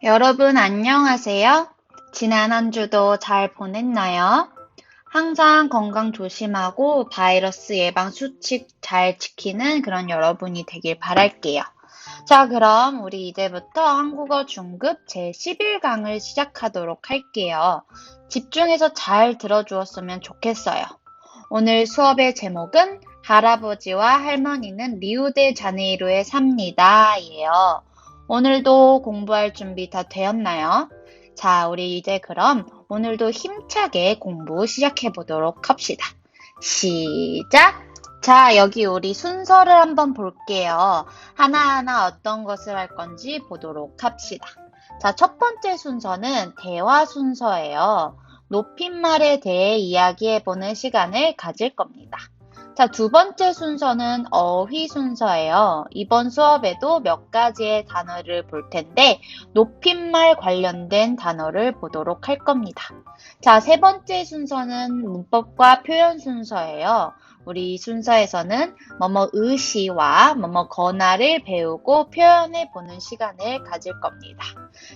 여러분 안녕하세요. 지난 한 주도 잘 보냈나요? 항상 건강 조심하고 바이러스 예방 수칙 잘 지키는 그런 여러분이 되길 바랄게요. 자, 그럼 우리 이제부터 한국어 중급 제11강을 시작하도록 할게요. 집중해서 잘 들어주었으면 좋겠어요. 오늘 수업의 제목은 할아버지와 할머니는 리우데자네이루에 삽니다. 예요. 오늘도 공부할 준비 다 되었나요? 자, 우리 이제 그럼 오늘도 힘차게 공부 시작해 보도록 합시다. 시작! 자, 여기 우리 순서를 한번 볼게요. 하나하나 어떤 것을 할 건지 보도록 합시다. 자, 첫 번째 순서는 대화 순서예요. 높임말에 대해 이야기해보는 시간을 가질 겁니다. 자, 두 번째 순서는 어휘 순서예요. 이번 수업에도 몇 가지의 단어를 볼 텐데 높임말 관련된 단어를 보도록 할 겁니다. 자, 세 번째 순서는 문법과 표현 순서예요. 우리 이 순서에서는 뭐뭐 의시와 뭐뭐 거나를 배우고 표현해 보는 시간을 가질 겁니다.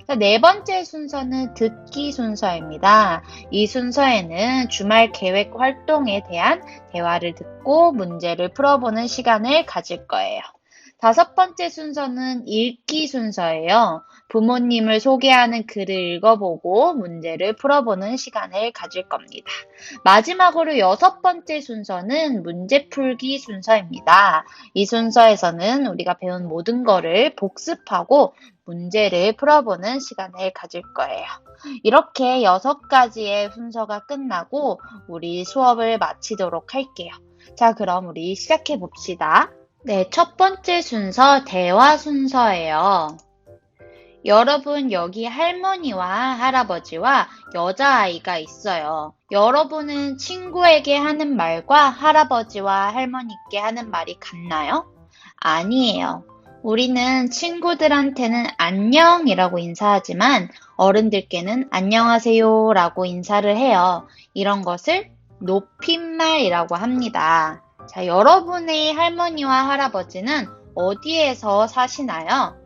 자, 네 번째 순서는 듣기 순서입니다. 이 순서에는 주말 계획 활동에 대한 대화를 듣고 문제를 풀어보는 시간을 가질 거예요. 다섯 번째 순서는 읽기 순서예요. 부모님을 소개하는 글을 읽어보고 문제를 풀어보는 시간을 가질 겁니다. 마지막으로 여섯 번째 순서는 문제 풀기 순서입니다. 이 순서에서는 우리가 배운 모든 거를 복습하고 문제를 풀어보는 시간을 가질 거예요. 이렇게 6가지의 순서가 끝나고 우리 수업을 마치도록 할게요. 자, 그럼 우리 시작해 봅시다. 네, 첫 번째 순서 대화 순서예요. 여러분, 여기 할머니와 할아버지와 여자아이가 있어요. 여러분은 친구에게 하는 말과 할아버지와 할머니께 하는 말이 같나요? 아니에요. 우리는 친구들한테는 안녕이라고 인사하지만 어른들께는 안녕하세요 라고 인사를 해요. 이런 것을 높임말이라고 합니다. 자, 여러분의 할머니와 할아버지는 어디에서 사시나요?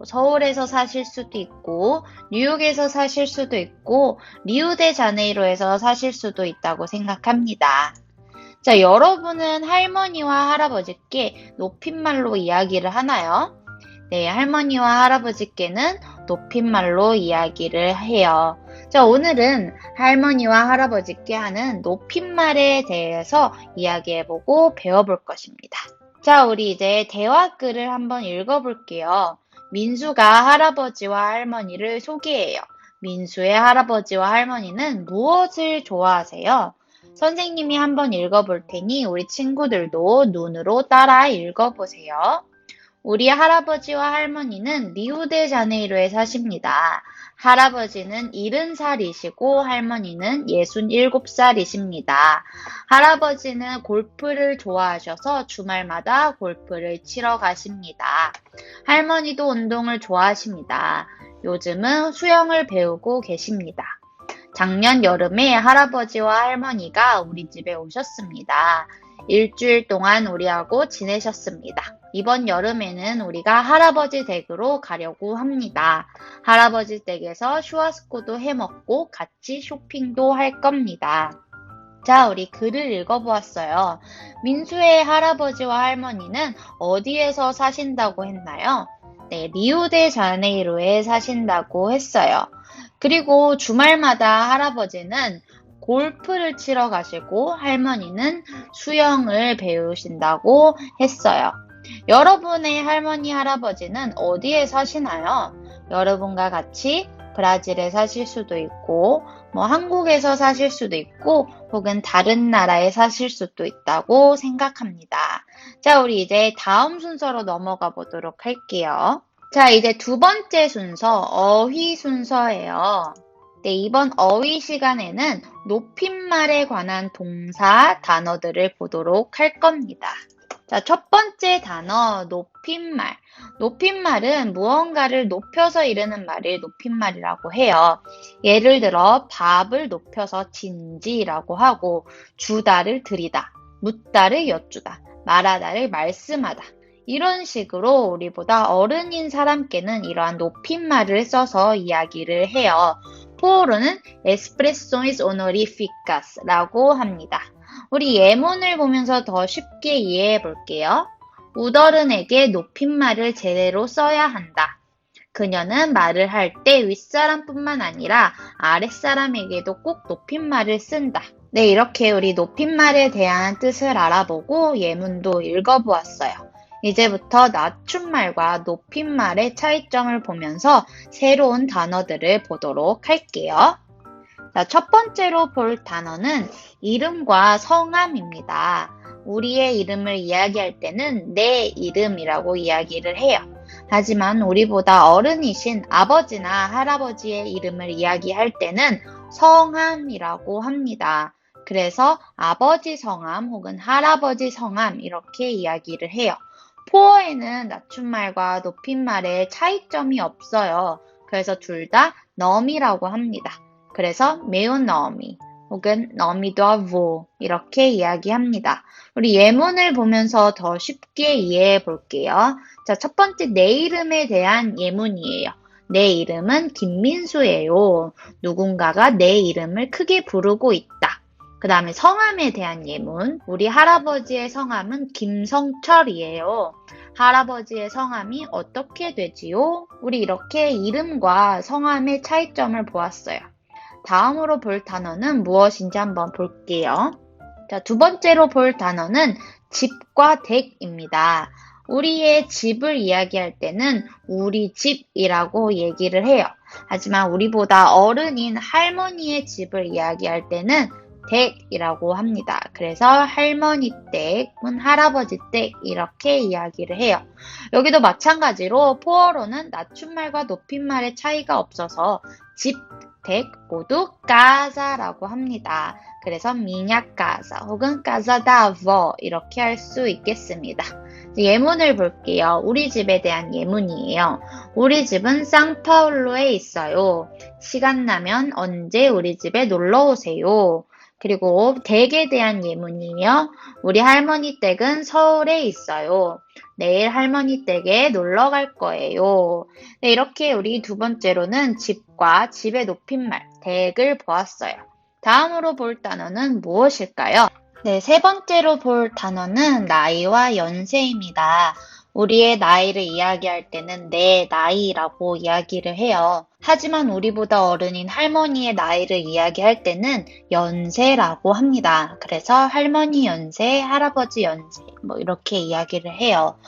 서울에서 사실 수도 있고, 뉴욕에서 사실 수도 있고, 리우데자네이루에서 사실 수도 있다고 생각합니다. 자, 여러분은 할머니와 할아버지께 높임말로 이야기를 하나요? 네, 할머니와 할아버지께는 높임말로 이야기를 해요. 자, 오늘은 할머니와 할아버지께 하는 높임말에 대해서 이야기해보고 배워볼 것입니다. 자, 우리 이제 대화글을 한번 읽어볼게요. 민수가 할아버지와 할머니를 소개해요. 민수의 할아버지와 할머니는 무엇을 좋아하세요? 선생님이 한번 읽어볼 테니 우리 친구들도 눈으로 따라 읽어보세요. 우리 할아버지와 할머니는 리우데자네이루에 사십니다. 할아버지는 70살이시고 할머니는 67살이십니다. 할아버지는 골프를 좋아하셔서 주말마다 골프를 치러 가십니다. 할머니도 운동을 좋아하십니다. 요즘은 수영을 배우고 계십니다. 작년 여름에 할아버지와 할머니가 우리 집에 오셨습니다. 일주일 동안 우리하고 지내셨습니다. 이번 여름에는 우리가 할아버지 댁으로 가려고 합니다. 할아버지 댁에서 슈아스코도 해먹고 같이 쇼핑도 할 겁니다. 자, 우리 글을 읽어보았어요. 민수의 할아버지와 할머니는 어디에서 사신다고 했나요? 네, 리우데자네이루에 사신다고 했어요. 그리고 주말마다 할아버지는 골프를 치러 가시고 할머니는 수영을 배우신다고 했어요. 여러분의 할머니, 할아버지는 어디에 사시나요? 여러분과 같이 브라질에 사실 수도 있고, 한국에서 사실 수도 있고, 혹은 다른 나라에 사실 수도 있다고 생각합니다. 자, 우리 이제 다음 순서로 넘어가 보도록 할게요. 자, 이제 두 번째 순서, 어휘 순서예요. 네, 이번 어휘 시간에는 높임말에 관한 동사, 단어들을 보도록 할 겁니다. 자, 첫 번째 단어, 높임말. 높임말은 무언가를 높여서 이르는 말을 높임말이라고 해요. 예를 들어, 밥을 높여서 진지라고 하고, 주다를 드리다, 묻다를 여쭈다, 말하다를 말씀하다. 이런 식으로 우리보다 어른인 사람께는 이러한 높임말을 써서 이야기를 해요. 포로는 expressiones honoríficas 라고 합니다. 우리 예문을 보면서 더 쉽게 이해해 볼게요. 우더른에게 높임말을 제대로 써야 한다. 그녀는 말을 할 때 윗사람뿐만 아니라 아랫사람에게도 꼭 높임말을 쓴다. 네, 이렇게 우리 높임말에 대한 뜻을 알아보고 예문도 읽어보았어요. 이제부터 낮춤말과 높임말의 차이점을 보면서 새로운 단어들을 보도록 할게요. 자, 첫 번째로 볼 단어는 이름과 성함입니다. 우리의 이름을 이야기할 때는 내 이름이라고 이야기를 해요. 하지만 우리보다 어른이신 아버지나 할아버지의 이름을 이야기할 때는 성함이라고 합니다. 그래서 아버지 성함 혹은 할아버지 성함 이렇게 이야기를 해요. 포어에는 낮춤말과 높임말에 차이점이 없어요. 그래서 둘 다 넘이라고 합니다. 그래서 매운 너미 혹은 너미도 아부 이렇게 이야기합니다. 우리 예문을 보면서 더 쉽게 이해해 볼게요. 자, 첫 번째 내 이름에 대한 예문이에요. 내 이름은 김민수예요. 누군가가 내 이름을 크게 부르고 있다. 그 다음에 성함에 대한 예문. 우리 할아버지의 성함은 김성철이에요. 할아버지의 성함이 어떻게 되지요? 우리 이렇게 이름과 성함의 차이점을 보았어요. 다음으로 볼 단어는 무엇인지 한번 볼게요. 자, 두 번째로 볼 단어는 집과 댁입니다. 우리의 집을 이야기할 때는 우리 집이라고 얘기를 해요. 하지만 우리보다 어른인 할머니의 집을 이야기할 때는 댁이라고 합니다. 그래서 할머니 댁은 할아버지 댁 이렇게 이야기를 해요. 여기도 마찬가지로 포어로는 낮춤말과 높임말의 차이가 없어서 집, 댁 모두 까자라고 합니다. 그래서 미냐 까자 혹은 까자다버 이렇게 할 수 있겠습니다. 예문을 볼게요. 우리 집에 대한 예문이에요. 우리 집은 상파울루에 있어요. 시간 나면 언제 우리 집에 놀러 오세요. 그리고 댁에 대한 예문이에요. 우리 할머니 댁은 서울에 있어요. 내일 할머니 댁에 놀러 갈 거예요. 네, 이렇게 우리 두 번째로는 집과 집의 높임말, 댁을 보았어요. 다음으로 볼 단어는 무엇일까요? 네, 세 번째로 볼 단어는 나이와 연세입니다. 우리의 나이를 이야기할 때는 내 나이라고 이야기를 해요. 하지만 우리보다 어른인 할머니의 나이를 이야기할 때는 연세라고 합니다. 그래서 할머니 연세, 할아버지 연세 이렇게 이야기를 해요.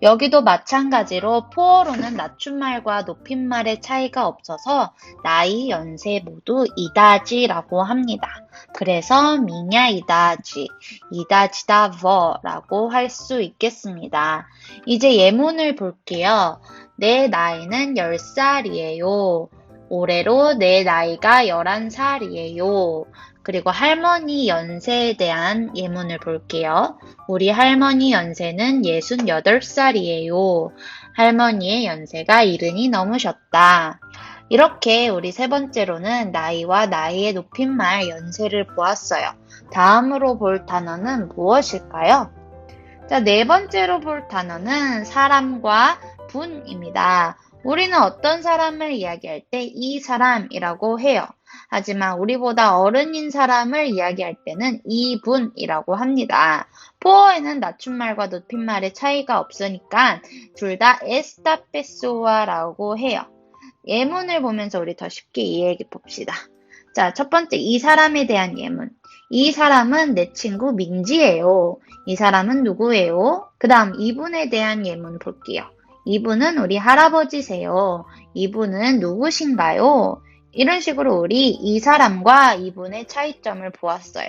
여기도 마찬가지로 포어로는 낮춤말과 높임말의 차이가 없어서 나이, 연세 모두 이다지라고 합니다. 그래서 미냐 이다지, 이다지다버라고 할 수 있겠습니다. 이제 예문을 볼게요. 내 나이는 10살이에요. 올해로 내 나이가 11살이에요. 그리고 할머니 연세에 대한 예문을 볼게요. 우리 할머니 연세는 68살이에요. 할머니의 연세가 70이 넘으셨다. 이렇게 우리 세 번째로는 나이와 나이의 높임말 연세를 보았어요. 다음으로 볼 단어는 무엇일까요? 자, 네 번째로 볼 단어는 사람과 분입니다. 우리는 어떤 사람을 이야기할 때 이 사람이라고 해요. 하지만 우리보다 어른인 사람을 이야기할 때는 이분이라고 합니다. 포어에는 낮춤말과 높임말의 차이가 없으니까 둘 다 esta pessoa라고 해요. 예문을 보면서 우리 더 쉽게 이해해 봅시다. 자, 첫 번째 이 사람에 대한 예문. 이 사람은 내 친구 민지예요. 이 사람은 누구예요? 그 다음 이분에 대한 예문 볼게요. 이분은 우리 할아버지세요. 이분은 누구신가요? 이런 식으로 우리 이 사람과 이분의 차이점을 보았어요.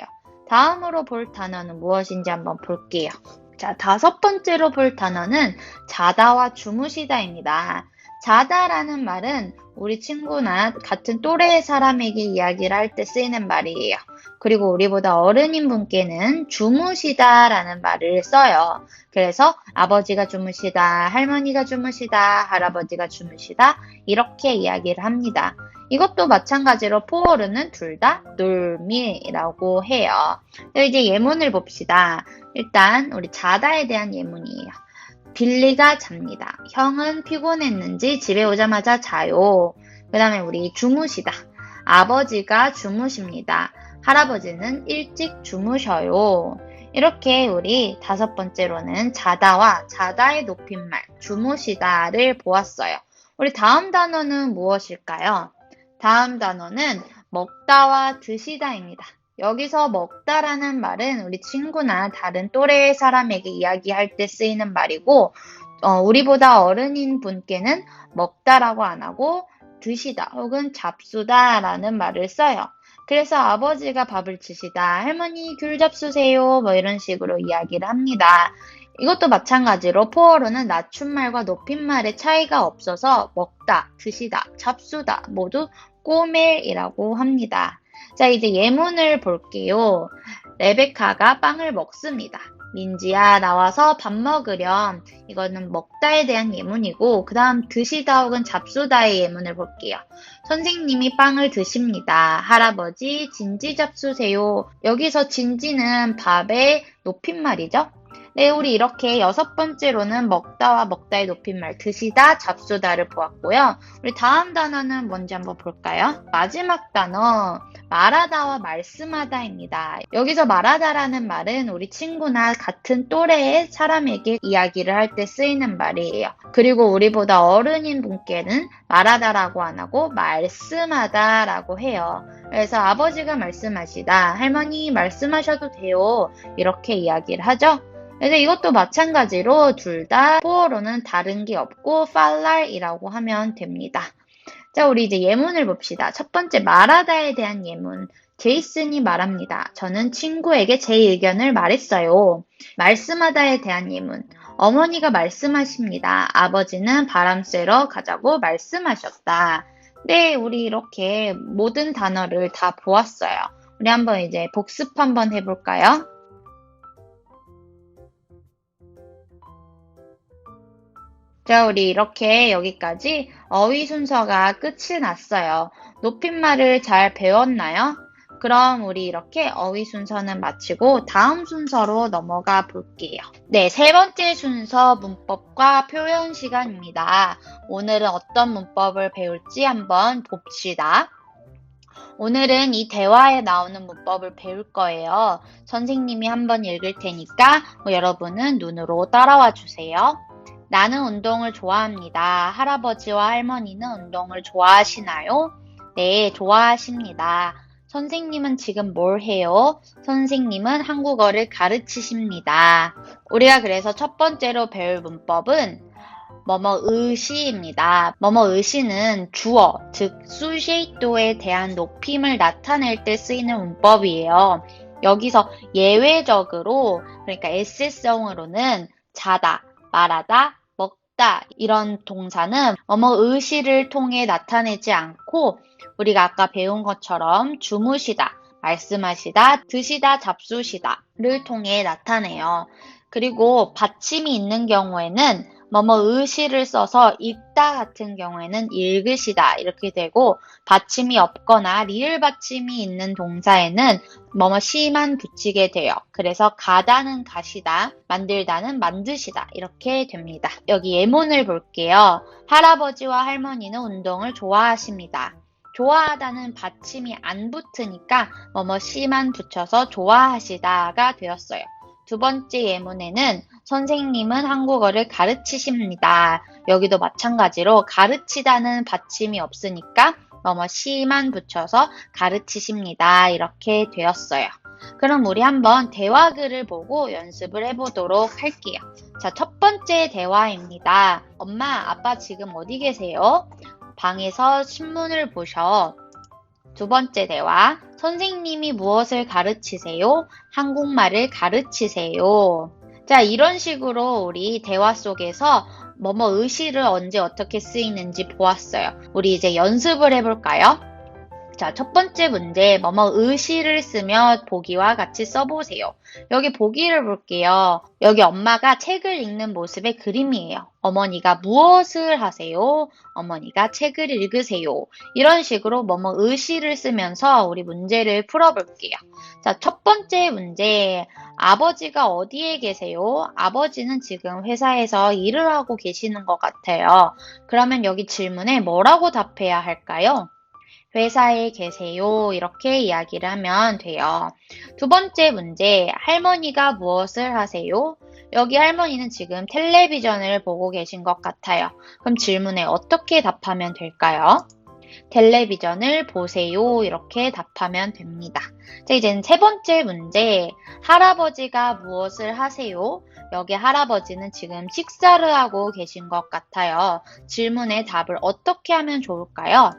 다음으로 볼 단어는 무엇인지 한번 볼게요. 자, 다섯 번째로 볼 단어는 자다와 주무시다입니다. 자다라는 말은 우리 친구나 같은 또래의 사람에게 이야기를 할 때 쓰이는 말이에요. 그리고 우리보다 어른인 분께는 주무시다라는 말을 써요. 그래서 아버지가 주무시다, 할머니가 주무시다, 할아버지가 주무시다 이렇게 이야기를 합니다. 이것도 마찬가지로 포어르는 둘 다 놀미라고 해요. 이제 예문을 봅시다. 일단 우리 자다에 대한 예문이에요. 빌리가 잡니다. 형은 피곤했는지 집에 오자마자 자요. 그 다음에 우리 주무시다. 아버지가 주무십니다. 할아버지는 일찍 주무셔요. 이렇게 우리 5번째로는 자다와 자다의 높임말, 주무시다를 보았어요. 우리 다음 단어는 무엇일까요? 다음 단어는 먹다와 드시다입니다. 여기서 먹다라는 말은 우리 친구나 다른 또래의 사람에게 이야기할 때 쓰이는 말이고, 우리보다 어른인 분께는 먹다라고 안 하고 드시다 혹은 잡수다라는 말을 써요. 그래서 아버지가 밥을 드시다, 할머니 귤 잡수세요, 뭐 이런 식으로 이야기를 합니다. 이것도 마찬가지로 포어로는 낮춤말과 높임말의 차이가 없어서 먹다, 드시다, 잡수다 모두 꼬멜이라고 합니다. 자, 이제 예문을 볼게요. 레베카가 빵을 먹습니다. 민지야, 나와서 밥 먹으렴. 이거는 먹다에 대한 예문이고, 그 다음 드시다 혹은 잡수다의 예문을 볼게요. 선생님이 빵을 드십니다. 할아버지, 진지 잡수세요. 여기서 진지는 밥의 높임말이죠? 네, 우리 이렇게 6번째로는 먹다와 먹다의 높임말, 드시다, 잡수다를 보았고요. 우리 다음 단어는 뭔지 한번 볼까요? 마지막 단어, 말하다와 말씀하다입니다. 여기서 말하다라는 말은 우리 친구나 같은 또래의 사람에게 이야기를 할 때 쓰이는 말이에요. 그리고 우리보다 어른인 분께는 말하다라고 안 하고 말씀하다라고 해요. 그래서 아버지가 말씀하시다, 할머니 말씀하셔도 돼요. 이렇게 이야기를 하죠. 그래서 이것도 마찬가지로 둘 다 포어로는 다른 게 없고 팔랄이라고 하면 됩니다. 자, 우리 이제 예문을 봅시다. 첫 번째 말하다에 대한 예문. 제이슨이 말합니다. 저는 친구에게 제 의견을 말했어요. 말씀하다에 대한 예문. 어머니가 말씀하십니다. 아버지는 바람 쐬러 가자고 말씀하셨다. 네, 우리 이렇게 모든 단어를 다 보았어요. 우리 한번 이제 복습 한번 해볼까요? 자, 우리 이렇게 여기까지 어휘 순서가 끝이 났어요. 높임말을 잘 배웠나요? 그럼 우리 이렇게 어휘 순서는 마치고 다음 순서로 넘어가 볼게요. 네, 3번째 순서 문법과 표현 시간입니다. 오늘은 어떤 문법을 배울지 한번 봅시다. 오늘은 이 대화에 나오는 문법을 배울 거예요. 선생님이 한번 읽을 테니까 여러분은 눈으로 따라와 주세요. 나는 운동을 좋아합니다. 할아버지와 할머니는 운동을 좋아하시나요? 네, 좋아하십니다. 선생님은 지금 뭘 해요? 선생님은 한국어를 가르치십니다. 우리가 그래서 첫 번째로 배울 문법은 뭐뭐의시입니다. 뭐뭐의시는 주어, 즉 수제도에 대한 높임을 나타낼 때 쓰이는 문법이에요. 여기서 예외적으로, 그러니까 에세성으로는 자다, 말하다, 먹다 이런 동사는 뭐뭐의시를 통해 나타내지 않고 우리가 아까 배운 것처럼 주무시다, 말씀하시다, 드시다, 잡수시다를 통해 나타내요. 그리고 받침이 있는 경우에는 뭐뭐의시를 써서 읽다 같은 경우에는 읽으시다 이렇게 되고, 받침이 없거나 리을 받침이 있는 동사에는 뭐뭐시만 붙이게 돼요. 그래서 가다는 가시다, 만들다는 만드시다 이렇게 됩니다. 여기 예문을 볼게요. 할아버지와 할머니는 운동을 좋아하십니다. 좋아하다는 받침이 안 붙으니까 뭐뭐시만 붙여서 좋아하시다가 되었어요. 두 번째 예문에는 선생님은 한국어를 가르치십니다. 여기도 마찬가지로 가르치다는 받침이 없으니까 뭐뭐시만 붙여서 가르치십니다. 이렇게 되었어요. 그럼 우리 한번 대화글을 보고 연습을 해보도록 할게요. 자, 첫 번째 대화입니다. 엄마, 아빠 지금 어디 계세요? 방에서 신문을 보셔. 두 번째 대화. 선생님이 무엇을 가르치세요? 한국말을 가르치세요. 자, 이런 식으로 우리 대화 속에서 뭐뭐의시를 언제 어떻게 쓰이는지 보았어요. 우리 이제 연습을 해볼까요? 자, 첫 번째 문제, 뭐뭐 의시를 쓰며 보기와 같이 써보세요. 여기 보기를 볼게요. 여기 엄마가 책을 읽는 모습의 그림이에요. 어머니가 무엇을 하세요? 어머니가 책을 읽으세요. 이런 식으로 뭐뭐 의시를 쓰면서 우리 문제를 풀어볼게요. 자, 첫 번째 문제, 아버지가 어디에 계세요? 아버지는 지금 회사에서 일을 하고 계시는 것 같아요. 그러면 여기 질문에 뭐라고 답해야 할까요? 회사에 계세요. 이렇게 이야기를 하면 돼요. 두 번째 문제, 할머니가 무엇을 하세요? 여기 할머니는 지금 텔레비전을 보고 계신 것 같아요. 그럼 질문에 어떻게 답하면 될까요? 텔레비전을 보세요. 이렇게 답하면 됩니다. 자, 이제는 세 번째 문제, 할아버지가 무엇을 하세요? 여기 할아버지는 지금 식사를 하고 계신 것 같아요. 질문에 답을 어떻게 하면 좋을까요?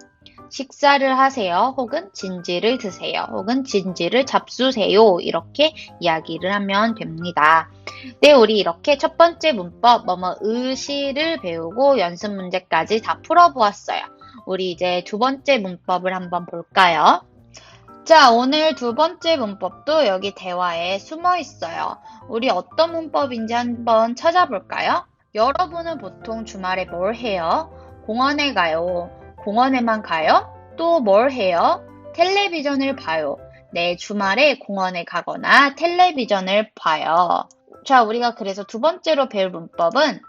식사를 하세요. 혹은 진지를 드세요. 혹은 진지를 잡수세요. 이렇게 이야기를 하면 됩니다. 네, 우리 이렇게 첫 번째 문법, 뭐뭐 의시를 배우고 연습 문제까지 다 풀어보았어요. 우리 이제 두 번째 문법을 한번 볼까요? 자, 오늘 두 번째 문법도 여기 대화에 숨어 있어요. 우리 어떤 문법인지 한번 찾아볼까요? 여러분은 보통 주말에 뭘 해요? 공원에 가요. 공원에만 가요? 또 뭘 해요? 텔레비전을 봐요. 네, 주말에 공원에 가거나 텔레비전을 봐요. 자, 우리가 그래서 두 번째로 배울 문법은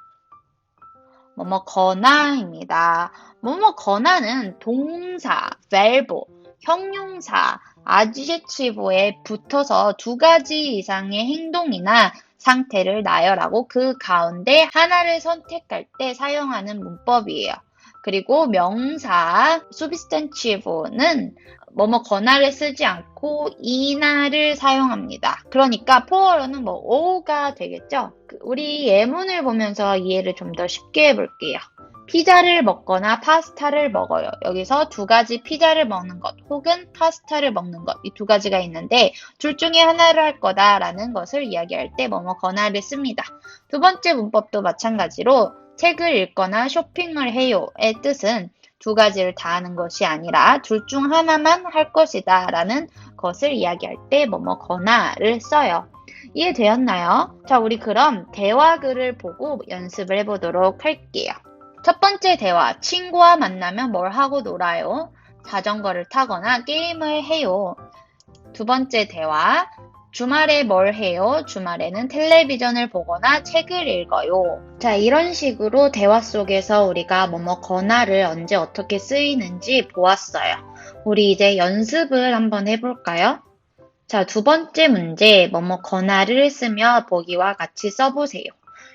뭐뭐거나입니다. 뭐뭐거나는 동사, verb, 형용사, adjective에 붙어서 두 가지 이상의 행동이나 상태를 나열하고 그 가운데 하나를 선택할 때 사용하는 문법이에요. 그리고 명사, substantive는 뭐뭐거나를 쓰지 않고 이나를 사용합니다. 그러니까 포어로는 뭐 o가 되겠죠? 우리 예문을 보면서 이해를 좀 더 쉽게 해볼게요. 피자를 먹거나 파스타를 먹어요. 여기서 두 가지 피자를 먹는 것 혹은 파스타를 먹는 것, 이 두 가지가 있는데 둘 중에 하나를 할 거다라는 것을 이야기할 때 뭐뭐거나를 씁니다. 두 번째 문법도 마찬가지로 책을 읽거나 쇼핑을 해요의 뜻은 두 가지를 다 하는 것이 아니라 둘 중 하나만 할 것이다 라는 것을 이야기할 때 뭐뭐거나를 써요. 이해되었나요? 자, 우리 그럼 대화글을 보고 연습을 해보도록 할게요. 첫 번째 대화, 친구와 만나면 뭘 하고 놀아요? 자전거를 타거나 게임을 해요. 두 번째 대화, 주말에 뭘 해요? 주말에는 텔레비전을 보거나 책을 읽어요. 자, 이런 식으로 대화 속에서 우리가 뭐뭐거나를 언제 어떻게 쓰이는지 보았어요. 우리 이제 연습을 한번 해볼까요? 자, 두 번째 문제, 뭐뭐거나를 쓰며 보기와 같이 써보세요.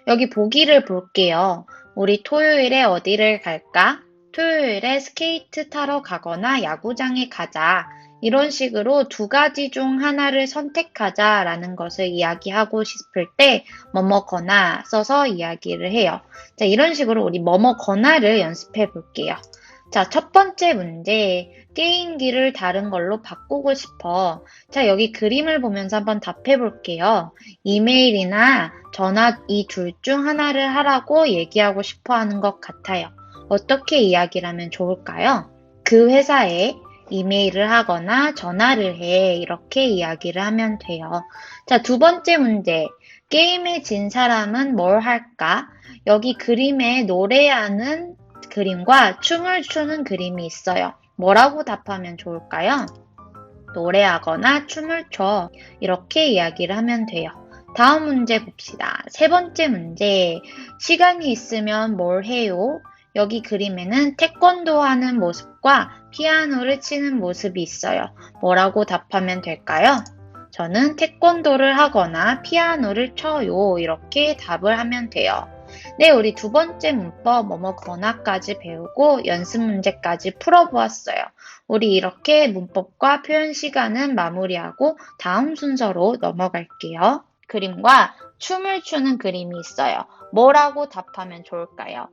여기 보기를 볼게요. 우리 토요일에 어디를 갈까? 토요일에 스케이트 타러 가거나 야구장에 가자. 이런 식으로 두 가지 중 하나를 선택하자라는 것을 이야기하고 싶을 때 뭐뭐거나 써서 이야기를 해요. 자, 이런 식으로 우리 뭐뭐거나를 연습해 볼게요. 자, 첫 번째 문제, 게임기를 다른 걸로 바꾸고 싶어. 자, 여기 그림을 보면서 한번 답해 볼게요. 이메일이나 전화 이 둘 중 하나를 하라고 얘기하고 싶어 하는 것 같아요. 어떻게 이야기를 하면 좋을까요? 그 회사에 이메일을 하거나 전화를 해. 이렇게 이야기를 하면 돼요. 자, 두 번째 문제. 게임에 진 사람은 뭘 할까? 여기 그림에 노래하는 그림과 춤을 추는 그림이 있어요. 뭐라고 답하면 좋을까요? 노래하거나 춤을 춰. 이렇게 이야기를 하면 돼요. 다음 문제 봅시다. 세 번째 문제. 시간이 있으면 뭘 해요? 여기 그림에는 태권도 하는 모습과 피아노를 치는 모습이 있어요. 뭐라고 답하면 될까요? 저는 태권도를 하거나 피아노를 쳐요. 이렇게 답을 하면 돼요. 네, 우리 두 번째 문법 뭐뭐거나까지 배우고 연습 문제까지 풀어보았어요. 우리 이렇게 문법과 표현 시간은 마무리하고 다음 순서로 넘어갈게요. 그림과 춤을 추는 그림이 있어요. 뭐라고 답하면 좋을까요?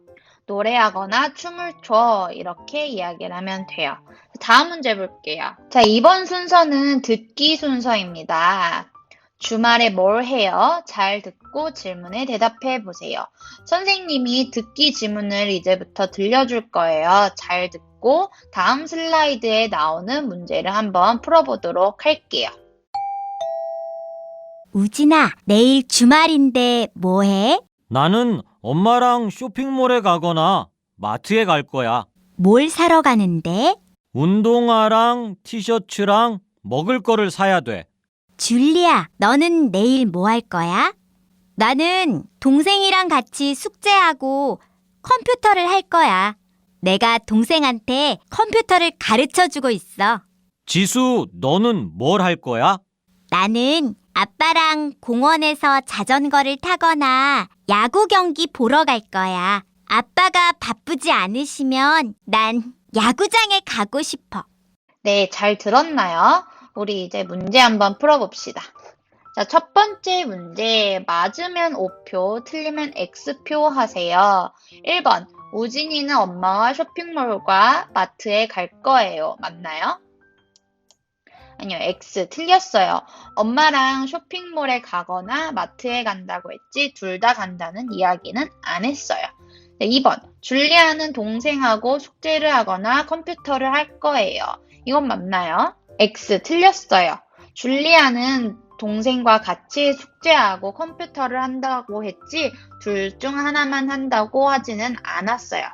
노래하거나 춤을 춰. 이렇게 이야기를 하면 돼요. 다음 문제 볼게요. 자, 이번 순서는 듣기 순서입니다. 주말에 뭘 해요? 잘 듣고 질문에 대답해 보세요. 선생님이 듣기 지문을 이제부터 들려줄 거예요. 잘 듣고 다음 슬라이드에 나오는 문제를 한번 풀어보도록 할게요. 우진아, 내일 주말인데 뭐 해? 나는 엄마랑 쇼핑몰에 가거나 마트에 갈 거야. 뭘 사러 가는데? 운동화랑 티셔츠랑 먹을 거를 사야 돼. 줄리아, 너는 내일 뭐 할 거야? 나는 동생이랑 같이 숙제하고 컴퓨터를 할 거야. 내가 동생한테 컴퓨터를 가르쳐 주고 있어. 지수, 너는 뭘 할 거야? 나는 아빠랑 공원에서 자전거를 타거나 야구 경기 보러 갈 거야. 아빠가 바쁘지 않으시면 난 야구장에 가고 싶어. 네, 잘 들었나요? 우리 이제 문제 한번 풀어봅시다. 자, 첫 번째 문제. 맞으면 O표, 틀리면 X표 하세요. 1번. 우진이는 엄마와 쇼핑몰과 마트에 갈 거예요. 맞나요? 아니요, X 틀렸어요. 엄마랑 쇼핑몰에 가거나 마트에 간다고 했지 둘 다 간다는 이야기는 안 했어요. 네, 2번. 줄리아는 동생하고 숙제를 하거나 컴퓨터를 할 거예요. 이건 맞나요? X 틀렸어요. 줄리아는 동생과 같이 숙제하고 컴퓨터를 한다고 했지 둘 중 하나만 한다고 하지는 않았어요.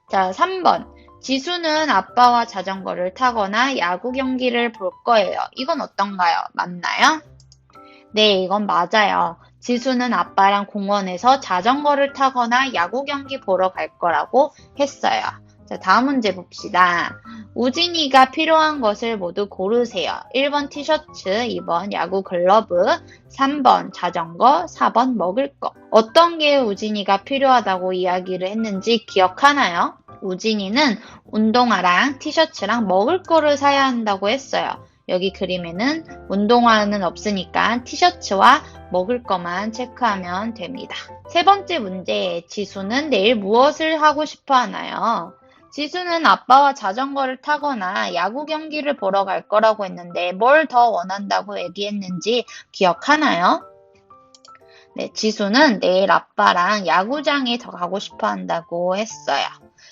자, 3번. 지수는 아빠와 자전거를 타거나 야구 경기를 볼 거예요. 이건 어떤가요? 맞나요? 네, 이건 맞아요. 지수는 아빠랑 공원에서 자전거를 타거나 야구 경기 보러 갈 거라고 했어요. 자, 다음 문제 봅시다. 우진이가 필요한 것을 모두 고르세요. 1번 티셔츠, 2번 야구 글러브, 3번 자전거, 4번 먹을 거. 어떤 게 우진이가 필요하다고 이야기를 했는지 기억하나요? 우진이는 운동화랑 티셔츠랑 먹을 거를 사야 한다고 했어요. 여기 그림에는 운동화는 없으니까 티셔츠와 먹을 거만 체크하면 됩니다. 세 번째 문제, 지수는 내일 무엇을 하고 싶어 하나요? 지수는 아빠와 자전거를 타거나 야구 경기를 보러 갈 거라고 했는데 뭘 더 원한다고 얘기했는지 기억하나요? 네, 지수는 내일 아빠랑 야구장에 더 가고 싶어 한다고 했어요.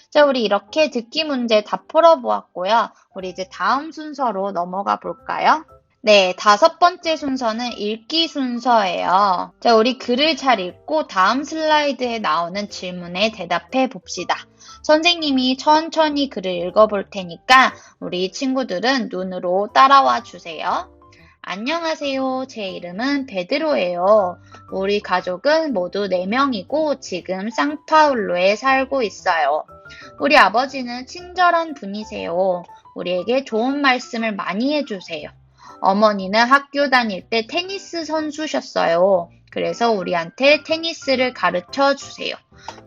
자, 우리 이렇게 듣기 문제 다 풀어보았고요. 우리 이제 다음 순서로 넘어가 볼까요? 네, 다섯 번째 순서는 읽기 순서예요. 자, 우리 글을 잘 읽고 다음 슬라이드에 나오는 질문에 대답해 봅시다. 선생님이 천천히 글을 읽어볼 테니까 우리 친구들은 눈으로 따라와 주세요. 안녕하세요. 제 이름은 베드로예요. 우리 가족은 모두 4명이고 지금 상파울루에 살고 있어요. 우리 아버지는 친절한 분이세요. 우리에게 좋은 말씀을 많이 해주세요. 어머니는 학교 다닐 때 테니스 선수셨어요. 그래서 우리한테 테니스를 가르쳐 주세요.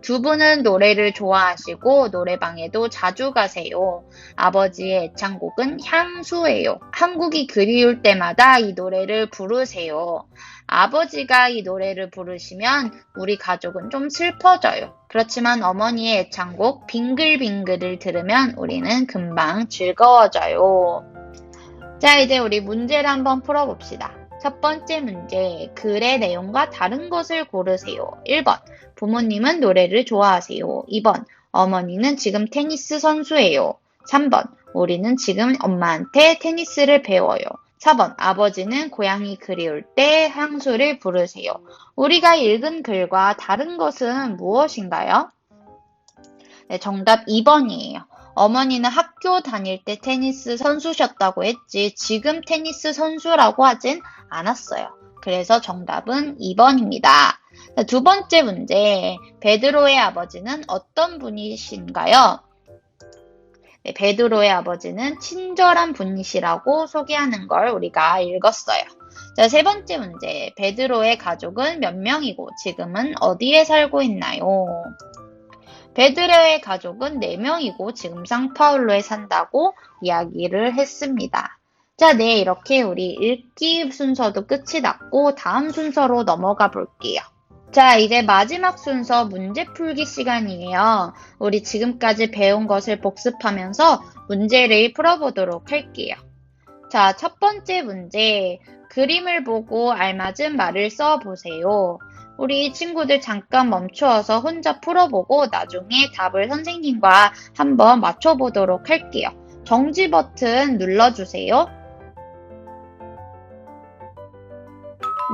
두 분은 노래를 좋아하시고 노래방에도 자주 가세요. 아버지의 애창곡은 향수예요. 한국이 그리울 때마다 이 노래를 부르세요. 아버지가 이 노래를 부르시면 우리 가족은 좀 슬퍼져요. 그렇지만 어머니의 애창곡 빙글빙글을 들으면 우리는 금방 즐거워져요. 자, 이제 우리 문제를 한번 풀어봅시다. 첫 번째 문제, 글의 내용과 다른 것을 고르세요. 1번, 부모님은 노래를 좋아하세요. 2번, 어머니는 지금 테니스 선수예요. 3번, 우리는 지금 엄마한테 테니스를 배워요. 4번, 아버지는 고향이 그리울 때 향수를 부르세요. 우리가 읽은 글과 다른 것은 무엇인가요? 네, 정답 2번이에요. 어머니는 학교 다닐 때 테니스 선수셨다고 했지 지금 테니스 선수라고 하진 않았어요. 그래서 정답은 2번입니다. 두 번째 문제, 베드로의 아버지는 어떤 분이신가요? 네, 베드로의 아버지는 친절한 분이시라고 소개하는 걸 우리가 읽었어요. 자, 세 번째 문제, 베드로의 가족은 몇 명이고 지금은 어디에 살고 있나요? 베드로의 가족은 4명이고 지금 상파울루에 산다고 이야기를 했습니다. 자, 네, 이렇게 우리 읽기 순서도 끝이 났고 다음 순서로 넘어가 볼게요. 자, 이제 마지막 순서 문제 풀기 시간이에요. 우리 지금까지 배운 것을 복습하면서 문제를 풀어보도록 할게요. 자, 첫 번째 문제, 그림을 보고 알맞은 말을 써보세요. 우리 친구들 잠깐 멈추어서 혼자 풀어보고 나중에 답을 선생님과 한번 맞춰보도록 할게요. 정지 버튼 눌러주세요.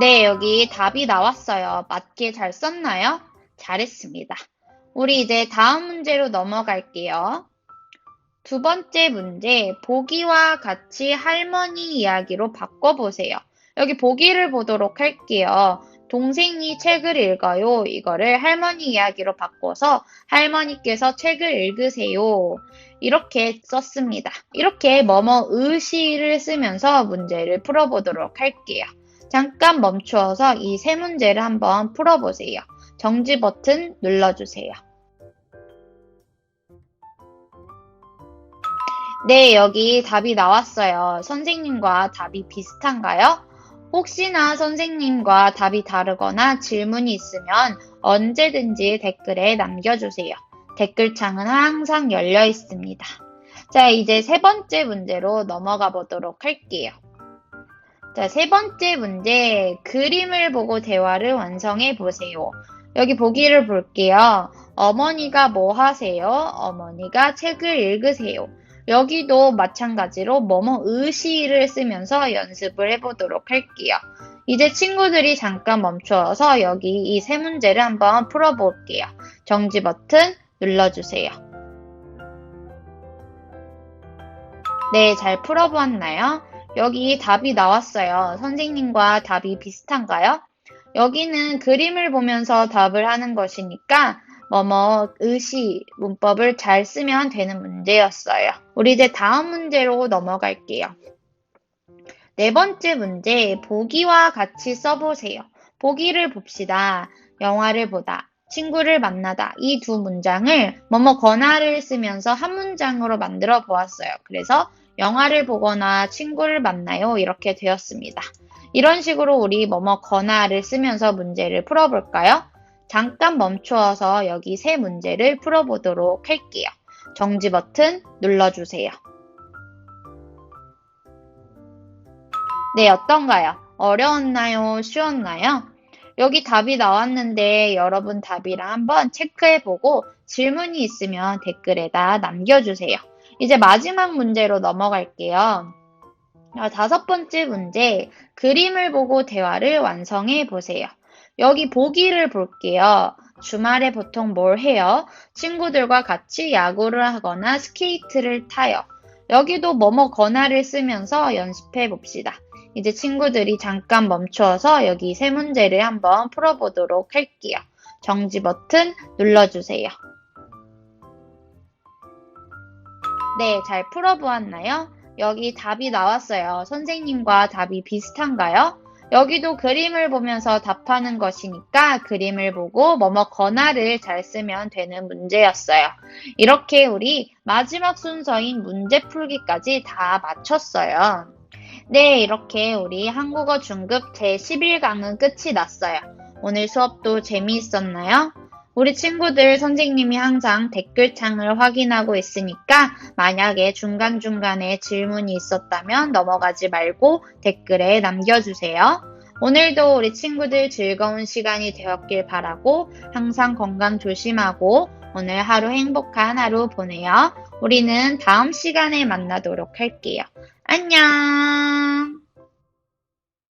네, 여기 답이 나왔어요. 맞게 잘 썼나요? 잘했습니다. 우리 이제 다음 문제로 넘어갈게요. 두 번째 문제, 보기와 같이 할머니 이야기로 바꿔보세요. 여기 보기를 보도록 할게요. 동생이 책을 읽어요. 이거를 할머니 이야기로 바꿔서 할머니께서 책을 읽으세요. 이렇게 썼습니다. 이렇게 뭐뭐의시를 쓰면서 문제를 풀어보도록 할게요. 잠깐 멈추어서 이 세 문제를 한번 풀어보세요. 정지 버튼 눌러주세요. 네, 여기 답이 나왔어요. 선생님과 답이 비슷한가요? 혹시나 선생님과 답이 다르거나 질문이 있으면 언제든지 댓글에 남겨주세요. 댓글창은 항상 열려 있습니다. 자, 이제 세 번째 문제로 넘어가 보도록 할게요. 자, 세 번째 문제, 그림을 보고 대화를 완성해 보세요. 여기 보기를 볼게요. 어머니가 뭐 하세요? 어머니가 책을 읽으세요. 여기도 마찬가지로 뭐뭐의시를 쓰면서 연습을 해보도록 할게요. 이제 친구들이 잠깐 멈추어서 여기 이 세 문제를 한번 풀어볼게요. 정지 버튼 눌러주세요. 네, 잘 풀어보았나요? 여기 답이 나왔어요. 선생님과 답이 비슷한가요? 여기는 그림을 보면서 답을 하는 것이니까 의시 문법을 잘 쓰면 되는 문제였어요. 우리 이제 다음 문제로 넘어갈게요. 네 번째 문제, 보기와 같이 써보세요. 보기를 봅시다. 영화를 보다. 친구를 만나다. 이 두 문장을 권하를 쓰면서 한 문장으로 만들어 보았어요. 그래서 영화를 보거나 친구를 만나요. 이렇게 되었습니다. 이런 식으로 우리 권하를 쓰면서 문제를 풀어볼까요? 잠깐 멈추어서 여기 세 문제를 풀어보도록 할게요. 정지 버튼 눌러주세요. 네, 어떤가요? 어려웠나요? 쉬웠나요? 여기 답이 나왔는데 여러분 답이랑 한번 체크해보고 질문이 있으면 댓글에다 남겨주세요. 이제 마지막 문제로 넘어갈게요. 다섯 번째 문제, 그림을 보고 대화를 완성해 보세요. 여기 보기를 볼게요. 주말에 보통 뭘 해요? 친구들과 같이 야구를 하거나 스케이트를 타요. 여기도 권하를 쓰면서 연습해 봅시다. 이제 친구들이 잠깐 멈추어서 여기 세 문제를 한번 풀어보도록 할게요. 정지 버튼 눌러주세요. 네, 잘 풀어보았나요? 여기 답이 나왔어요. 선생님과 답이 비슷한가요? 여기도 그림을 보면서 답하는 것이니까 그림을 보고 권하를 잘 쓰면 되는 문제였어요. 이렇게 우리 마지막 순서인 문제 풀기까지 다 마쳤어요. 네, 이렇게 우리 한국어 중급 제11강은 끝이 났어요. 오늘 수업도 재미있었나요? 우리 친구들 선생님이 항상 댓글창을 확인하고 있으니까 만약에 중간중간에 질문이 있었다면 넘어가지 말고 댓글에 남겨주세요. 오늘도 우리 친구들 즐거운 시간이 되었길 바라고 항상 건강 조심하고 오늘 하루 행복한 하루 보내요. 우리는 다음 시간에 만나도록 할게요. 안녕!